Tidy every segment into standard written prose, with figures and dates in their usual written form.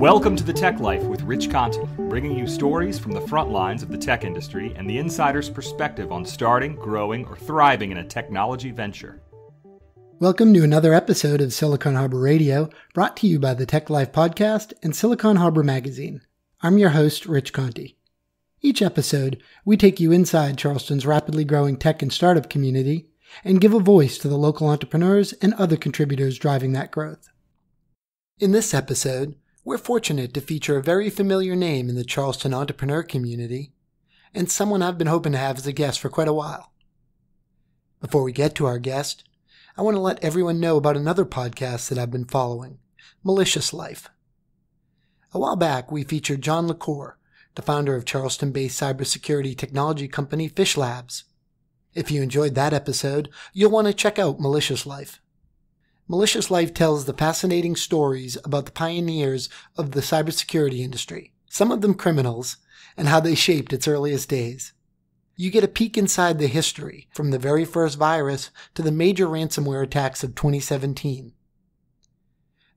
Welcome to The Tech Life with Rich Conte, bringing you stories from the front lines of the tech industry and the insider's perspective on starting, growing, or thriving in a technology venture. Welcome to another episode of Silicon Harbor Radio, brought to you by the Tech Life podcast and Silicon Harbor Magazine. I'm your host, Rich Conte. Each episode, we take you inside Charleston's rapidly growing tech and startup community and give a voice to the local entrepreneurs and other contributors driving that growth. In this episode, we're fortunate to feature a very familiar name in the Charleston entrepreneur community, and someone I've been hoping to have as a guest for quite a while. Before we get to our guest, I want to let everyone know about another podcast that I've been following, Malicious Life. A while back, we featured John LaCour, the founder of Charleston-based cybersecurity technology company Fish Labs. If you enjoyed that episode, you'll want to check out Malicious Life. Malicious Life tells the fascinating stories about the pioneers of the cybersecurity industry, some of them criminals, and how they shaped its earliest days. You get a peek inside the history, from the very first virus to the major ransomware attacks of 2017.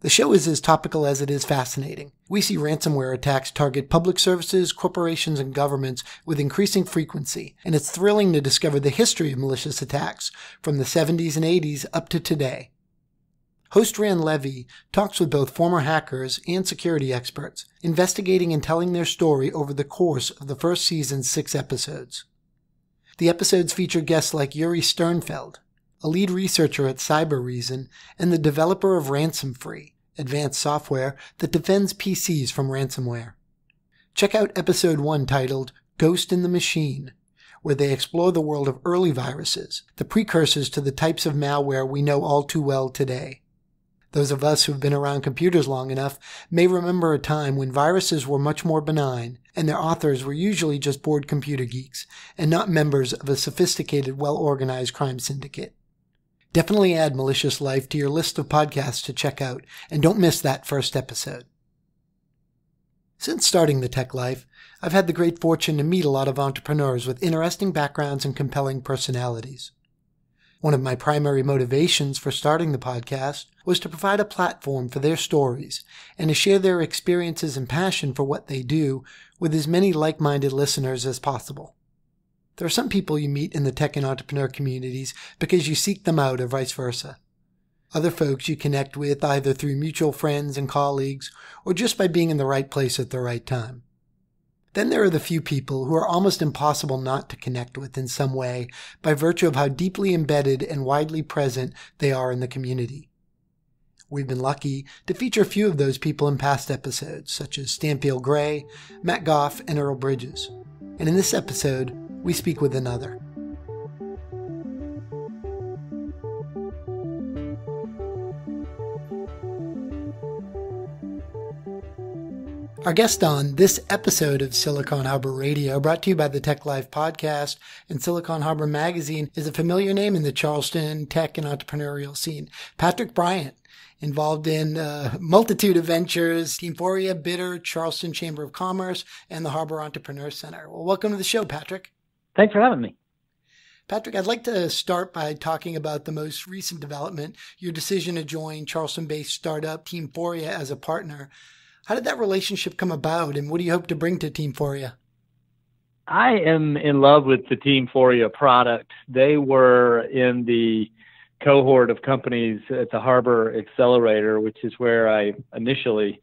The show is as topical as it is fascinating. We see ransomware attacks target public services, corporations, and governments with increasing frequency, and it's thrilling to discover the history of malicious attacks from the 70s and 80s up to today. Host Ran Levy talks with both former hackers and security experts, investigating and telling their story over the course of the first season's 6 episodes. The episodes feature guests like Yuri Sternfeld, a lead researcher at CyberReason and the developer of RansomFree, advanced software that defends PCs from ransomware. Check out episode 1 titled Ghost in the Machine, where they explore the world of early viruses, the precursors to the types of malware we know all too well today. Those of us who've been around computers long enough may remember a time when viruses were much more benign, and their authors were usually just bored computer geeks, and not members of a sophisticated, well-organized crime syndicate. Definitely add Malicious Life to your list of podcasts to check out, and don't miss that first episode. Since starting the Tech Life, I've had the great fortune to meet a lot of entrepreneurs with interesting backgrounds and compelling personalities. One of my primary motivations for starting the podcast was to provide a platform for their stories and to share their experiences and passion for what they do with as many like-minded listeners as possible. There are some people you meet in the tech and entrepreneur communities because you seek them out or vice versa. Other folks you connect with either through mutual friends and colleagues or just by being in the right place at the right time. Then there are the few people who are almost impossible not to connect with in some way by virtue of how deeply embedded and widely present they are in the community. We've been lucky to feature a few of those people in past episodes, such as Stanfield Gray, Matt Goff, and Earl Bridges. And in this episode, we speak with another. Our guest on this episode of Silicon Harbor Radio, brought to you by the Tech Life podcast and Silicon Harbor Magazine, is a familiar name in the Charleston tech and entrepreneurial scene. Patrick Bryant, involved in a multitude of ventures, Teamphoria, Bidder, Charleston Chamber of Commerce, and the Harbor Entrepreneur Center. Well, welcome to the show, Patrick. Thanks for having me. Patrick, I'd like to start by talking about the most recent development, your decision to join Charleston-based startup Teamphoria as a partner. How did that relationship come about, and what do you hope to bring to Teamphoria? I am in love with the Teamphoria product. They were in the cohort of companies at the Harbor Accelerator, which is where I initially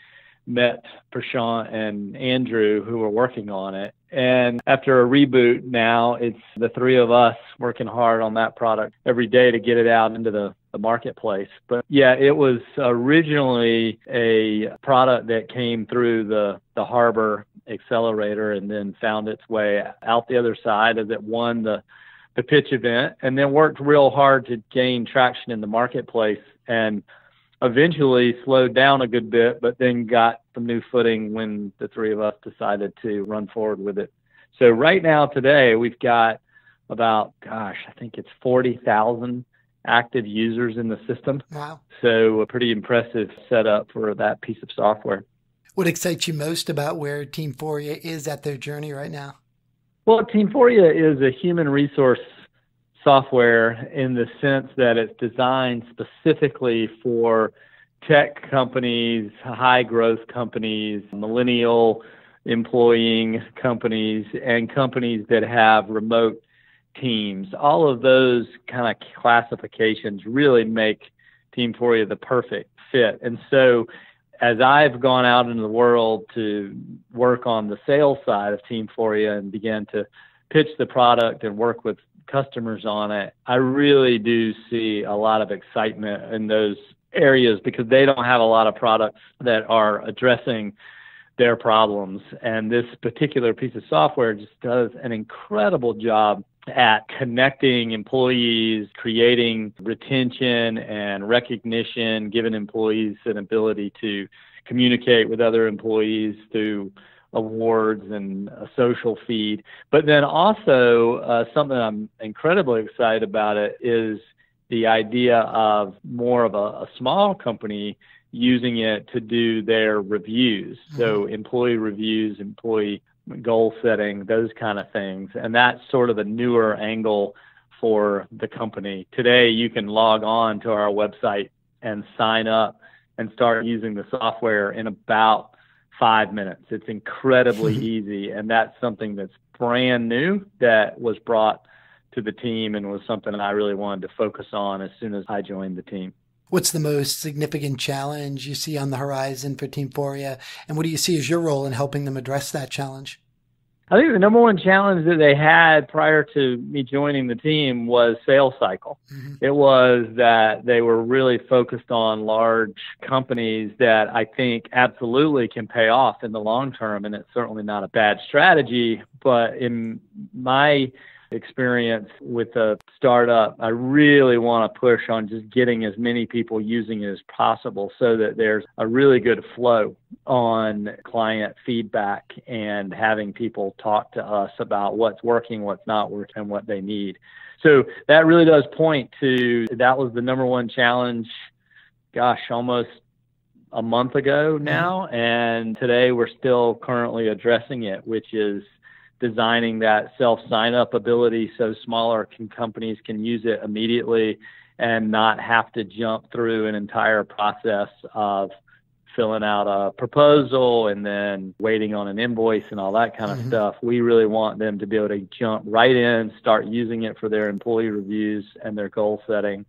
met Prashant and Andrew, who were working on it. And after a reboot now, it's the three of us working hard on that product every day to get it out into the marketplace. But yeah, it was originally a product that came through the Harbor Accelerator and then found its way out the other side as it won the pitch event, and then worked real hard to gain traction in the marketplace, and eventually slowed down a good bit, but then got some new footing when the three of us decided to run forward with it. So right now, today, we've got about, I think it's 40,000 active users in the system. Wow. So a pretty impressive setup for that piece of software. What excites you most about where Teamphoria is at their journey right now? Well, Teamphoria is a human resource software in the sense that it's designed specifically for tech companies, high growth companies, millennial employing companies, and companies that have remote teams. All of those kind of classifications really make Teamphoria the perfect fit. And so as I've gone out into the world to work on the sales side of Teamphoria and began to pitch the product and work with customers on it, I really do see a lot of excitement in those areas because they don't have a lot of products that are addressing their problems. And this particular piece of software just does an incredible job at connecting employees, creating retention and recognition, giving employees an ability to communicate with other employees through awards and a social feed. But then also something I'm incredibly excited about it is the idea of more of a small company using it to do their reviews. So employee reviews, employee goal setting, those kind of things. And that's sort of a newer angle for the company. Today, you can log on to our website and sign up and start using the software in about 5 minutes. It's incredibly easy. And that's something that's brand new that was brought to the team and was something I really wanted to focus on as soon as I joined the team. What's the most significant challenge you see on the horizon for Teamphoria, and what do you see as your role in helping them address that challenge? I think the number one challenge that they had prior to me joining the team was sales cycle. It was that they were really focused on large companies that I think absolutely can pay off in the long term, and it's certainly not a bad strategy. But in my experience with a startup, I really want to push on just getting as many people using it as possible so that there's a really good flow on client feedback and having people talk to us about what's working, what's not working, and what they need. So that really does point to that was the number one challenge, almost a month ago now. And today we're still currently addressing it, which is designing that self-sign-up ability so smaller companies can use it immediately and not have to jump through an entire process of filling out a proposal and then waiting on an invoice and all that kind of stuff. We really want them to be able to jump right in, start using it for their employee reviews and their goal setting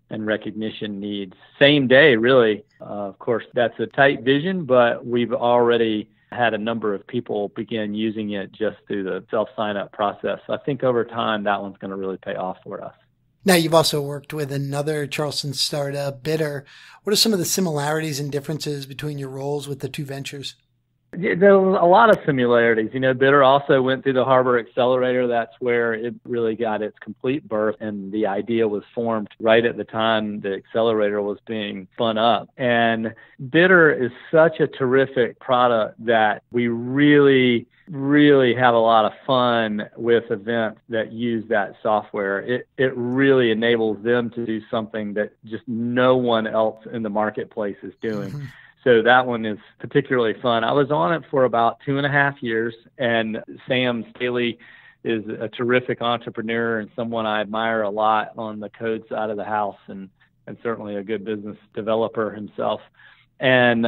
and recognition needs. Same day, really. Of course, that's a tight vision, but we've already had a number of people begin using it just through the self-sign-up process. So I think over time, that one's going to really pay off for us. Now, you've also worked with another Charleston startup, Bidder. What are some of the similarities and differences between your roles with the two ventures? Yeah, there were a lot of similarities. Bidder also went through the Harbor Accelerator. That's where it really got its complete birth, and the idea was formed right at the time the accelerator was being spun up. And Bidder is such a terrific product that we really have a lot of fun with events that use that software. It really enables them to do something that just no one else in the marketplace is doing. So that one is particularly fun. I was on it for about 2.5 years, and Sam Staley is a terrific entrepreneur and someone I admire a lot on the code side of the house, and certainly a good business developer himself. And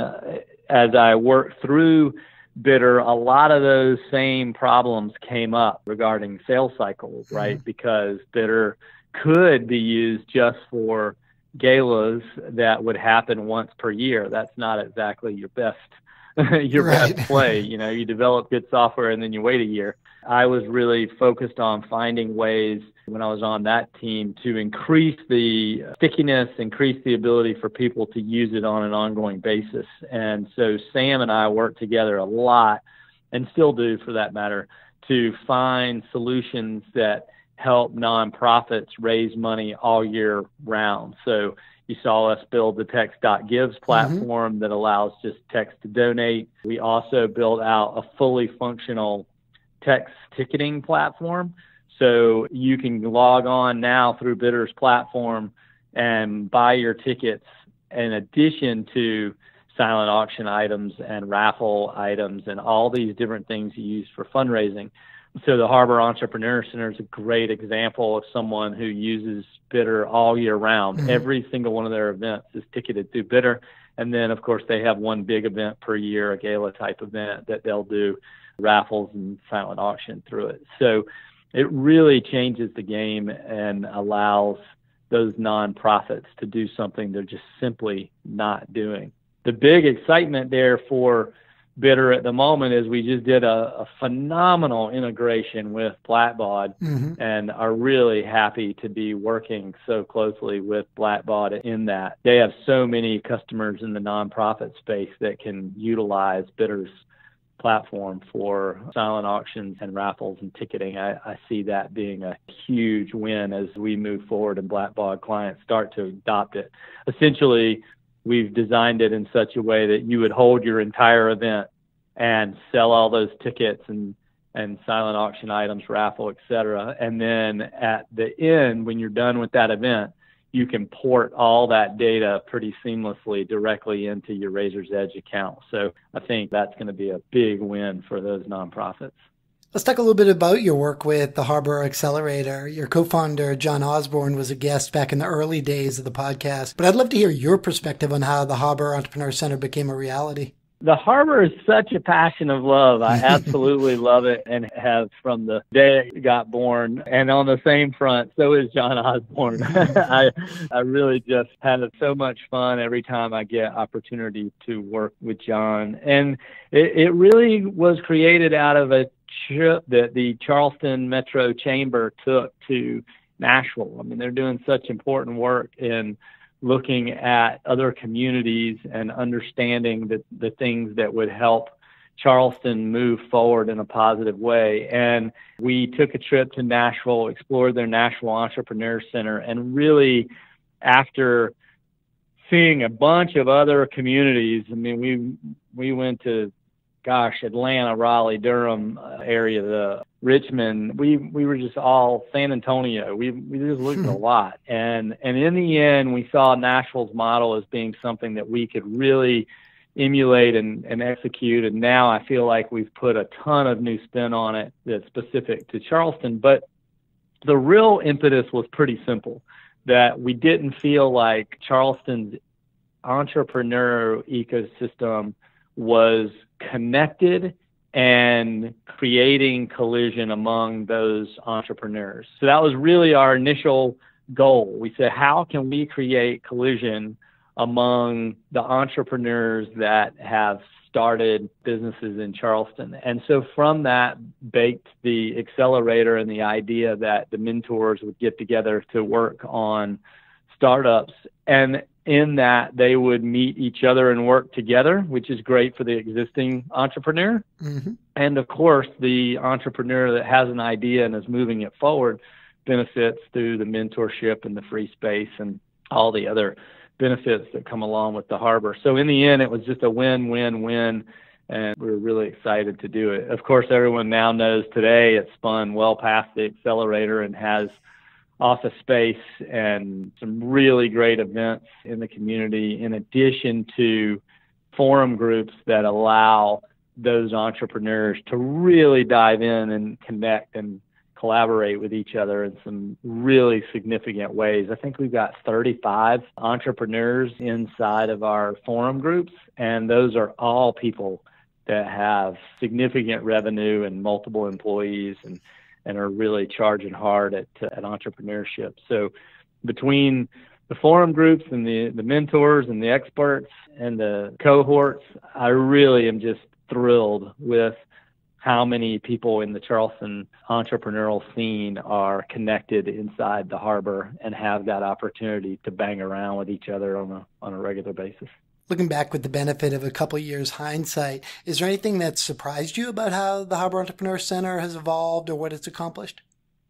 as I worked through Bidder, a lot of those same problems came up regarding sales cycles, right? Because Bidder could be used just for galas that would happen once per year. That's not exactly your best best play. You develop good software and then you wait a year. I was really focused on finding ways when I was on that team to increase the stickiness, increase the ability for people to use it on an ongoing basis. And so Sam and I worked together a lot, and still do for that matter, to find solutions that help nonprofits raise money all year round. So you saw us build the Text.Gives platform that allows just text to donate. We also built out a fully functional text ticketing platform. So you can log on now through Bidder's platform and buy your tickets in addition to silent auction items and raffle items and all these different things you use for fundraising So the Harbor Entrepreneur Center is a great example of someone who uses Bidder all year round. Mm-hmm. Every single one of their events is ticketed through Bidder. And then, of course, they have one big event per year, a gala-type event that they'll do raffles and silent auction through it. So it really changes the game and allows those nonprofits to do something they're just simply not doing. The big excitement there for Bidder at the moment is we just did a phenomenal integration with Blackbaud, mm-hmm. and are really happy to be working so closely with Blackbaud in that. They have so many customers in the nonprofit space that can utilize Bidder's platform for silent auctions and raffles and ticketing. I see that being a huge win as we move forward and Blackbaud clients start to adopt it. Essentially, we've designed it in such a way that you would hold your entire event and sell all those tickets and silent auction items, raffle, et cetera. And then at the end, when you're done with that event, you can port all that data pretty seamlessly directly into your Razor's Edge account. So I think that's going to be a big win for those nonprofits. Let's talk a little bit about your work with the Harbor Accelerator. Your co-founder, John Osborne, was a guest back in the early days of the podcast. But I'd love to hear your perspective on how the Harbor Entrepreneur Center became a reality. The Harbor is such a passion of love. I absolutely love it and have from the day it got born. And on the same front, so is John Osborne. I really just had so much fun every time I get opportunity to work with John. And it really was created out of a trip that the Charleston Metro Chamber took to Nashville. I mean, they're doing such important work in looking at other communities and understanding the things that would help Charleston move forward in a positive way. And we took a trip to Nashville, explored their Nashville Entrepreneur Center, and really, after seeing a bunch of other communities, I mean, we went to Atlanta, Raleigh, Durham area, the Richmond. We were just all San Antonio. We just looked at a lot. And in the end, we saw Nashville's model as being something that we could really emulate and execute. And now I feel like we've put a ton of new spin on it that's specific to Charleston. But the real impetus was pretty simple, that we didn't feel like Charleston's entrepreneur ecosystem was connected and creating collision among those entrepreneurs. So that was really our initial goal. We said, how can we create collision among the entrepreneurs that have started businesses in Charleston? And so from that baked the accelerator and the idea that the mentors would get together to work on startups, and in that they would meet each other and work together, which is great for the existing entrepreneur. Mm-hmm. And of course, the entrepreneur that has an idea and is moving it forward benefits through the mentorship and the free space and all the other benefits that come along with the Harbor. So in the end, it was just a win-win-win, and we were really excited to do it. Of course, everyone now knows today it's spun well past the accelerator and has office space and some really great events in the community, in addition to forum groups that allow those entrepreneurs to really dive in and connect and collaborate with each other in some really significant ways. I think we've got 35 entrepreneurs inside of our forum groups, and those are all people that have significant revenue and multiple employees and are really charging hard at entrepreneurship. So between the forum groups and the mentors and the experts and the cohorts, I really am just thrilled with how many people in the Charleston entrepreneurial scene are connected inside the Harbor and have that opportunity to bang around with each other on a regular basis. Looking back with the benefit of a couple of years hindsight, is there anything that surprised you about how the Harbor Entrepreneur Center has evolved or what it's accomplished?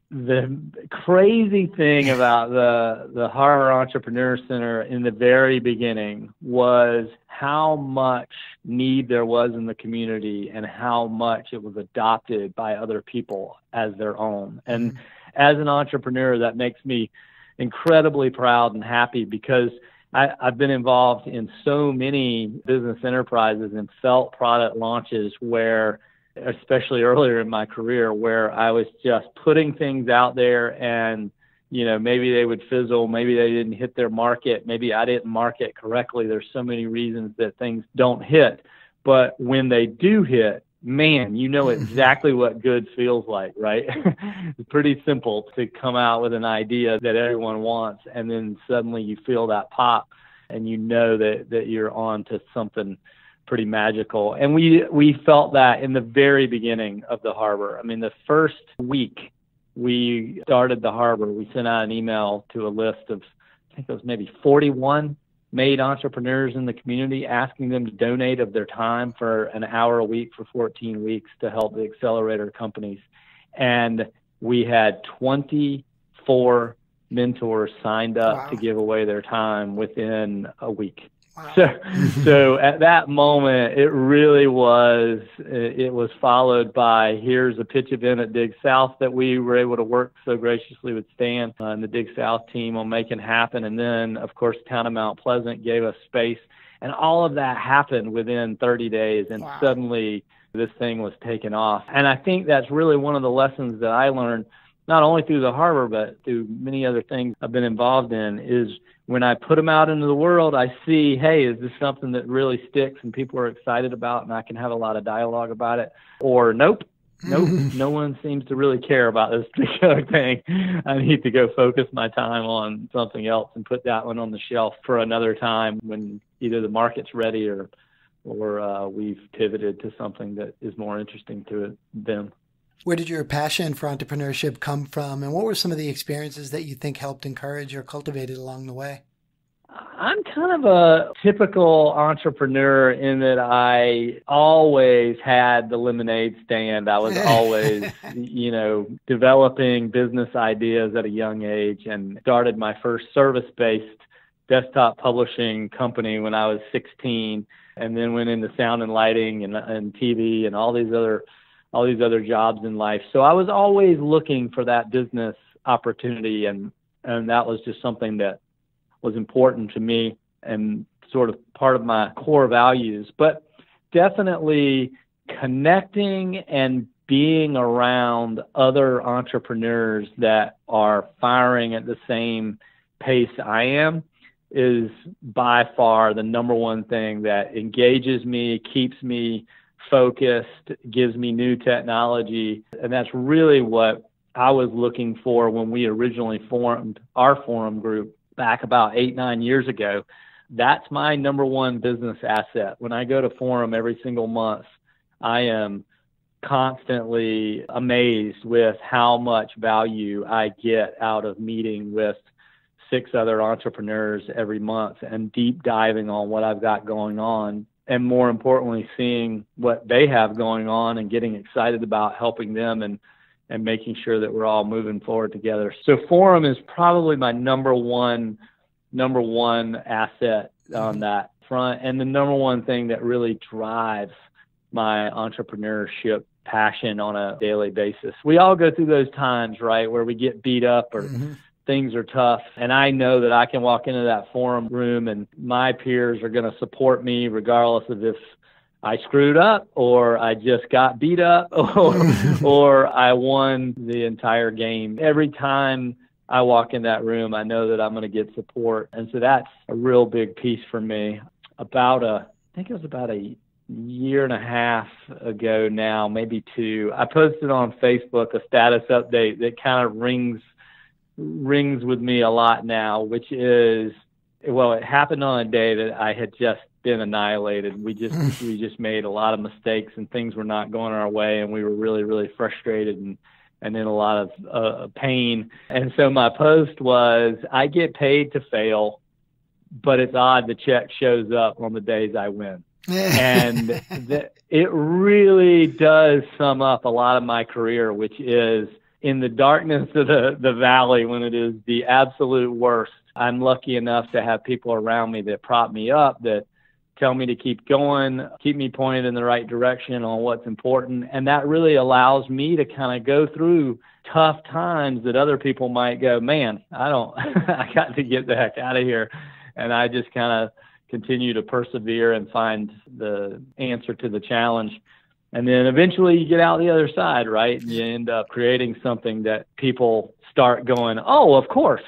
The crazy thing about the Harbor Entrepreneur Center in the very beginning was how much need there was in the community and how much it was adopted by other people as their own. And as an entrepreneur, that makes me incredibly proud and happy, because I've been involved in so many business enterprises and felt product launches where especially earlier in my career, where I was just putting things out there and, maybe they would fizzle, maybe they didn't hit their market, maybe I didn't market correctly. There's so many reasons that things don't hit. But when they do hit, man, you know exactly what good feels like, right? It's pretty simple to come out with an idea that everyone wants, and then suddenly you feel that pop, and you know that you're on to something pretty magical. And we felt that in the very beginning of the harbor. I mean, the first week we started the harbor, we sent out an email to a list of, I think it was maybe 41 made entrepreneurs in the community, asking them to donate of their time for an hour a week for 14 weeks to help the accelerator companies. And we had 24 mentors signed up to give away their time within a week. Wow. So at that moment, it was followed by, here's a pitch event at Dig South that we were able to work so graciously with Stan and the Dig South team on making happen. And then, of course, Town of Mount Pleasant gave us space. And all of that happened within 30 days. And suddenly this thing was taken off. And I think that's really one of the lessons that I learned, not only through the harbor, but through many other things I've been involved in, is when I put them out into the world, I see, hey, is this something that really sticks and people are excited about and I can have a lot of dialogue about it? Or nope, no one seems to really care about this particular thing. I need to go focus my time on something else and put that one on the shelf for another time when either the market's ready or we've pivoted to something that is more interesting to them. Where did your passion for entrepreneurship come from, and what were some of the experiences that you think helped encourage or cultivate it along the way? I'm kind of a typical entrepreneur in that I always had the lemonade stand. I was always, developing business ideas at a young age, and started my first service-based desktop publishing company when I was 16, and then went into sound and lighting and TV and all these other jobs in life. So I was always looking for that business opportunity, and that was just something that was important to me and sort of part of my core values. But definitely connecting and being around other entrepreneurs that are firing at the same pace I am is by far the number one thing that engages me, keeps me focused, gives me new technology. And that's really what I was looking for when we originally formed our forum group back about 8-9 years ago. That's my number one business asset. When I go to forum every single month, I am constantly amazed with how much value I get out of meeting with 6 other entrepreneurs every month and deep diving on what I've got going on. And more importantly, seeing what they have going on and getting excited about helping them and making sure that we're all moving forward together. So Forum is probably my number one asset on that front, and the number one thing that really drives my entrepreneurship passion on a daily basis. We all go through those times, right, where we get beat up or things are tough. And I know that I can walk into that forum room and my peers are going to support me regardless of if I screwed up or I just got beat up or I won the entire game. Every time I walk in that room, I know that I'm going to get support. And so that's a real big piece for me. I think it was about a year and a half ago now, maybe 2, I posted on Facebook a status update that kind of rings with me a lot now, which is, well, it happened on a day that I had just been annihilated. We just made a lot of mistakes and things were not going our way, and we were really, really frustrated and in a lot of pain. And so my post was, I get paid to fail, but it's odd the check shows up on the days I win. And it really does sum up a lot of my career, which is in the darkness of the valley when it is the absolute worst. I'm lucky enough to have people around me that prop me up, that tell me to keep going, keep me pointed in the right direction on what's important. And that really allows me to kind of go through tough times that other people might go, man, I got to get the heck out of here. And I just kind of continue to persevere and find the answer to the challenge. And then eventually you get out the other side, right? And you end up creating something that people start going, oh, of course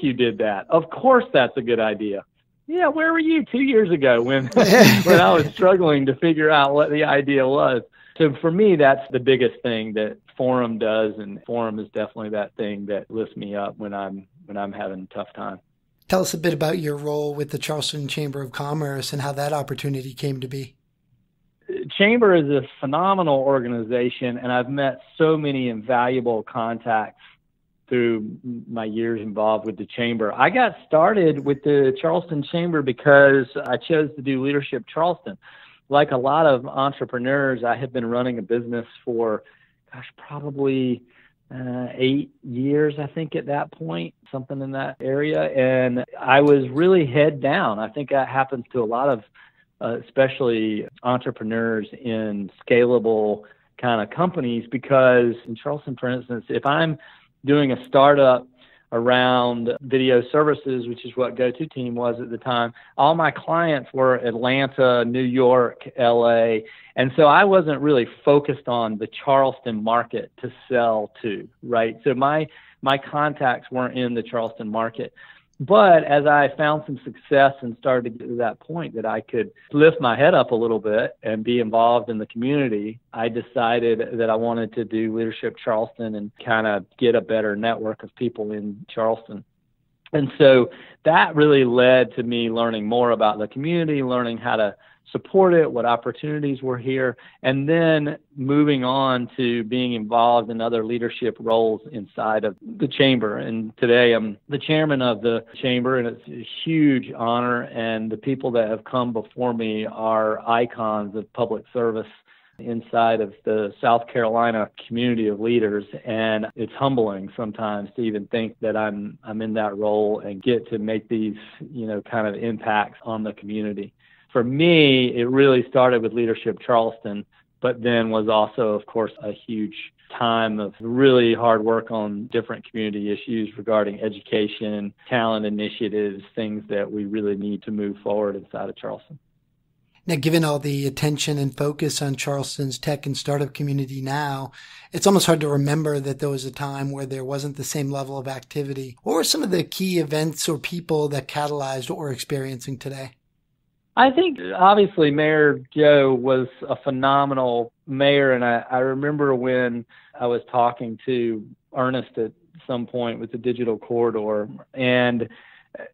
you did that. Of course that's a good idea. Yeah, where were you 2 years ago when I was struggling to figure out what the idea was? So for me, that's the biggest thing that Forum does, and Forum is definitely that thing that lifts me up when I'm having a tough time. Tell us a bit about your role with the Charleston Chamber of Commerce and how that opportunity came to be. Chamber is a phenomenal organization, and I've met so many invaluable contacts through my years involved with the Chamber. I got started with the Charleston Chamber because I chose to do Leadership Charleston. Like a lot of entrepreneurs, I had been running a business for, probably 8 years, I think, at that point, something in that area. And I was really head down. I think that happens to a lot of especially entrepreneurs in scalable kind of companies, because in Charleston, for instance, if I'm doing a startup around video services, which is what GoToTeam was at the time, all my clients were Atlanta, New York, LA. And so I wasn't really focused on the Charleston market to sell to, right? So my contacts weren't in the Charleston market. But as I found some success and started to get to that point that I could lift my head up a little bit and be involved in the community, I decided that I wanted to do Leadership Charleston and kind of get a better network of people in Charleston. And so that really led to me learning more about the community, learning how to support it, what opportunities were here, and then moving on to being involved in other leadership roles inside of the Chamber. And today I'm the chairman of the Chamber, and it's a huge honor. And the people that have come before me are icons of public service inside of the South Carolina community of leaders. And it's humbling sometimes to even think that I'm in that role and get to make these, kind of impacts on the community. For me, it really started with Leadership Charleston, but then was also, of course, a huge time of really hard work on different community issues regarding education, talent initiatives, things that we really need to move forward inside of Charleston. Now, given all the attention and focus on Charleston's tech and startup community now, it's almost hard to remember that there was a time where there wasn't the same level of activity. What were some of the key events or people that catalyzed what we're experiencing today? I think, obviously, Mayor Joe was a phenomenal mayor, and I remember when I was talking to Ernest at some point with the Digital Corridor and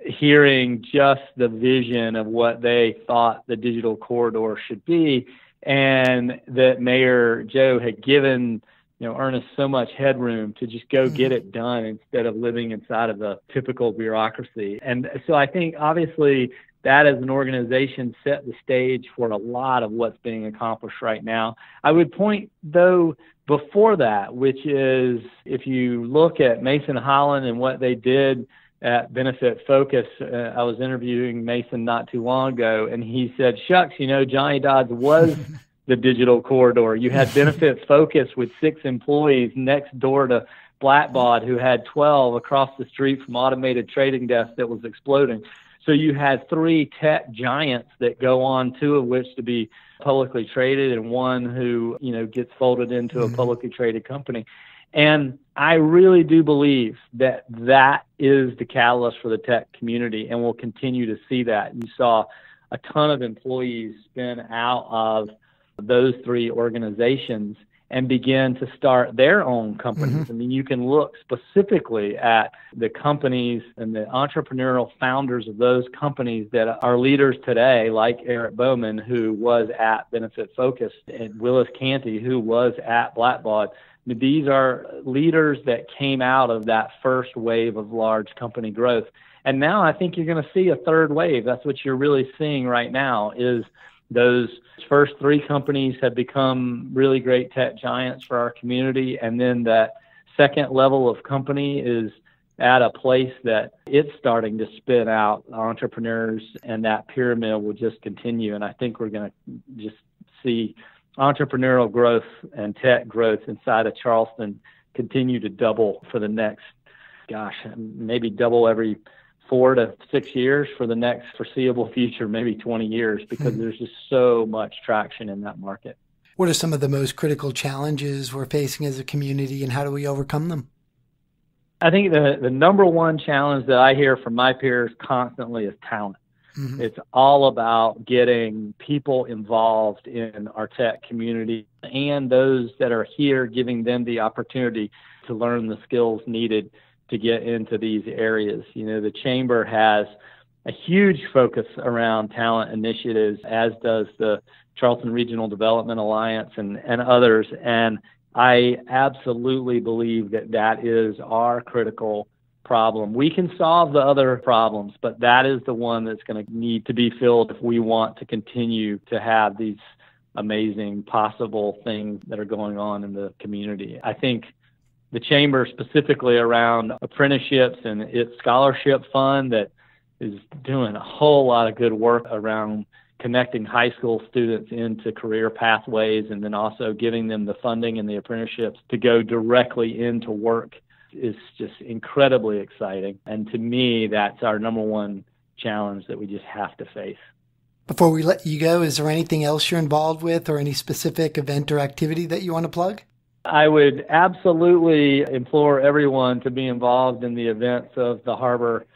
hearing just the vision of what they thought the Digital Corridor should be, and that Mayor Joe had given Ernest so much headroom to just go get it done instead of living inside of the typical bureaucracy. And so I think, obviously, that as an organization set the stage for a lot of what's being accomplished right now. I would point, though, before that, which is if you look at Mason Holland and what they did at Benefit Focus, I was interviewing Mason not too long ago, and he said, shucks, Johnny Dodds was the Digital Corridor. You had Benefit Focus with 6 employees next door to Blackbaud, who had 12 across the street from Automated Trading Desk that was exploding. So you had 3 tech giants that go on, 2 of which to be publicly traded and 1 who, gets folded into a publicly traded company. And I really do believe that is the catalyst for the tech community, and we'll continue to see that. You saw a ton of employees spin out of those 3 organizations and begin to start their own companies. Mm-hmm. I mean, you can look specifically at the companies and the entrepreneurial founders of those companies that are leaders today, like Eric Bowman, who was at Benefit Focus, and Rich Conte, who was at Blackbaud. These are leaders that came out of that first wave of large company growth. And now I think you're going to see a third wave. That's what you're really seeing right now is those first 3 companies have become really great tech giants for our community. And then that second level of company is at a place that it's starting to spit out entrepreneurs, and that pyramid will just continue. And I think we're going to just see entrepreneurial growth and tech growth inside of Charleston continue to double for the next, maybe double every 4 to 6 years for the next foreseeable future, maybe 20 years, because there's just so much traction in that market. What are some of the most critical challenges we're facing as a community, and how do we overcome them? I think the number one challenge that I hear from my peers constantly is talent. Mm-hmm. It's all about getting people involved in our tech community, and those that are here, giving them the opportunity to learn the skills needed to get into these areas. The Chamber has a huge focus around talent initiatives, as does the Charleston Regional Development Alliance and others. And I absolutely believe that is our critical problem. We can solve the other problems, but that is the one that's going to need to be filled if we want to continue to have these amazing possible things that are going on in the community. I think the Chamber, specifically around apprenticeships and its scholarship fund, that is doing a whole lot of good work around connecting high school students into career pathways, and then also giving them the funding and the apprenticeships to go directly into work, is just incredibly exciting. And to me, that's our number one challenge that we just have to face. Before we let you go, is there anything else you're involved with, or any specific event or activity that you want to plug? I would absolutely implore everyone to be involved in the events of the Harbor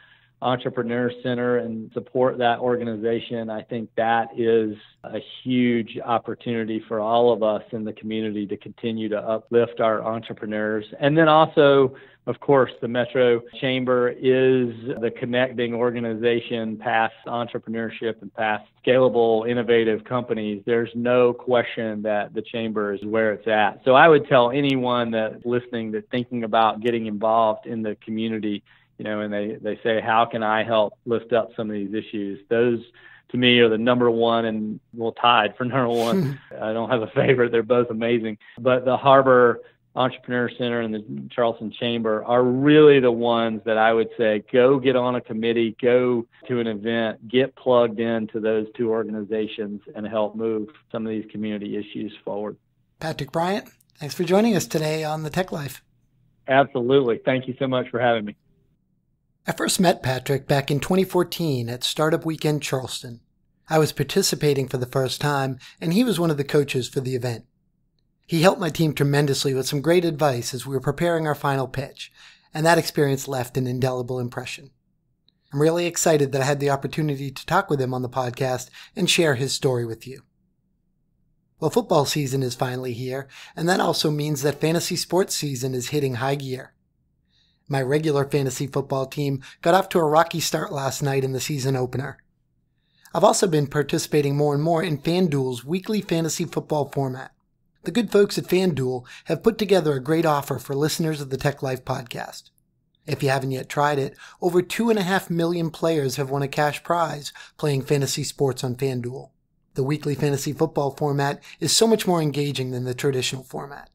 Entrepreneur Center and support that organization. I think that is a huge opportunity for all of us in the community to continue to uplift our entrepreneurs. And then also, of course, the Metro Chamber is the connecting organization past entrepreneurship and past scalable, innovative companies. There's no question that the Chamber is where it's at. So I would tell anyone that's listening, that's thinking about getting involved in the community, and they say, how can I help lift up some of these issues? Those, to me, are the number one, and we'll tied for number one. I don't have a favorite. They're both amazing. But the Harbor Entrepreneur Center and the Charleston Chamber are really the ones that I would say, go get on a committee, go to an event, get plugged into those two organizations, and help move some of these community issues forward. Patrick Bryant, thanks for joining us today on The Tech Life. Absolutely. Thank you so much for having me. I first met Patrick back in 2014 at Startup Weekend Charleston. I was participating for the first time, and he was one of the coaches for the event. He helped my team tremendously with some great advice as we were preparing our final pitch, and that experience left an indelible impression. I'm really excited that I had the opportunity to talk with him on the podcast and share his story with you. Well, football season is finally here, and that also means that fantasy sports season is hitting high gear. My regular fantasy football team got off to a rocky start last night in the season opener. I've also been participating more and more in FanDuel's weekly fantasy football format. The good folks at FanDuel have put together a great offer for listeners of the Tech Life podcast. If you haven't yet tried it, over 2.5 million players have won a cash prize playing fantasy sports on FanDuel. The weekly fantasy football format is so much more engaging than the traditional format.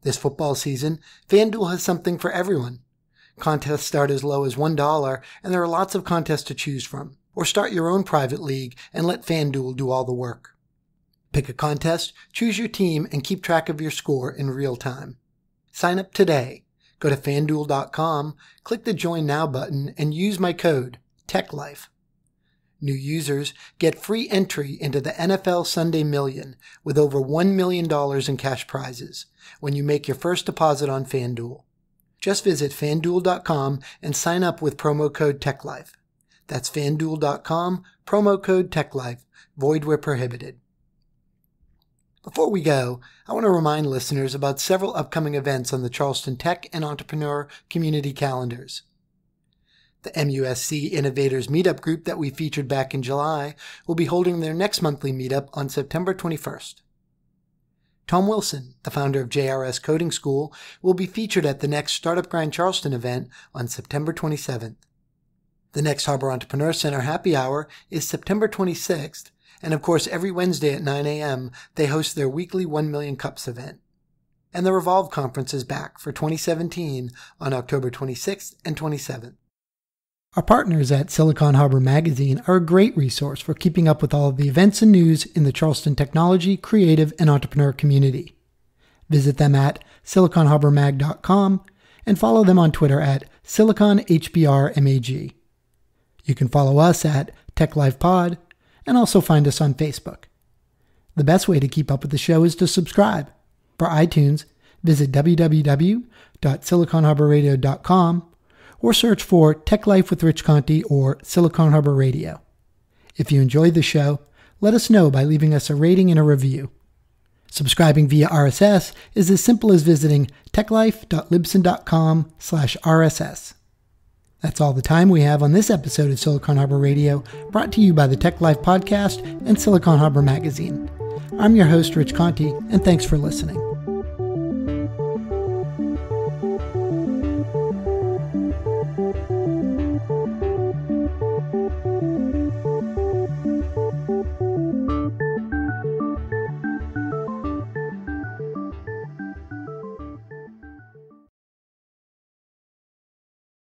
This football season, FanDuel has something for everyone. Contests start as low as $1, and there are lots of contests to choose from. Or start your own private league and let FanDuel do all the work. Pick a contest, choose your team, and keep track of your score in real time. Sign up today. Go to FanDuel.com, click the Join Now button, and use my code, TechLife. New users get free entry into the NFL Sunday Million with over $1 million in cash prizes when you make your first deposit on FanDuel. Just visit FanDuel.com and sign up with promo code TechLife. That's FanDuel.com, promo code TechLife, void where prohibited. Before we go, I want to remind listeners about several upcoming events on the Charleston Tech and Entrepreneur community calendars. The MUSC Innovators Meetup Group that we featured back in July will be holding their next monthly meetup on September 21st. Tom Wilson, the founder of JRS Coding School, will be featured at the next Startup Grind Charleston event on September 27th. The next Harbor Entrepreneur Center Happy Hour is September 26th, and of course every Wednesday at 9 a.m. they host their weekly 1 Million Cups event. And the Revolve Conference is back for 2017 on October 26th and 27th. Our partners at Silicon Harbor Magazine are a great resource for keeping up with all of the events and news in the Charleston technology, creative, and entrepreneur community. Visit them at siliconharbormag.com and follow them on Twitter at SiliconHBRMAG. You can follow us at TechLifePod and also find us on Facebook. The best way to keep up with the show is to subscribe. For iTunes, visit www.siliconharborradio.com or search for Tech Life with Rich Conte or Silicon Harbor Radio. If you enjoyed the show, let us know by leaving us a rating and a review. Subscribing via RSS is as simple as visiting techlife.libsyn.com/RSS. That's all the time we have on this episode of Silicon Harbor Radio, brought to you by the Tech Life Podcast and Silicon Harbor Magazine. I'm your host, Rich Conte, and thanks for listening.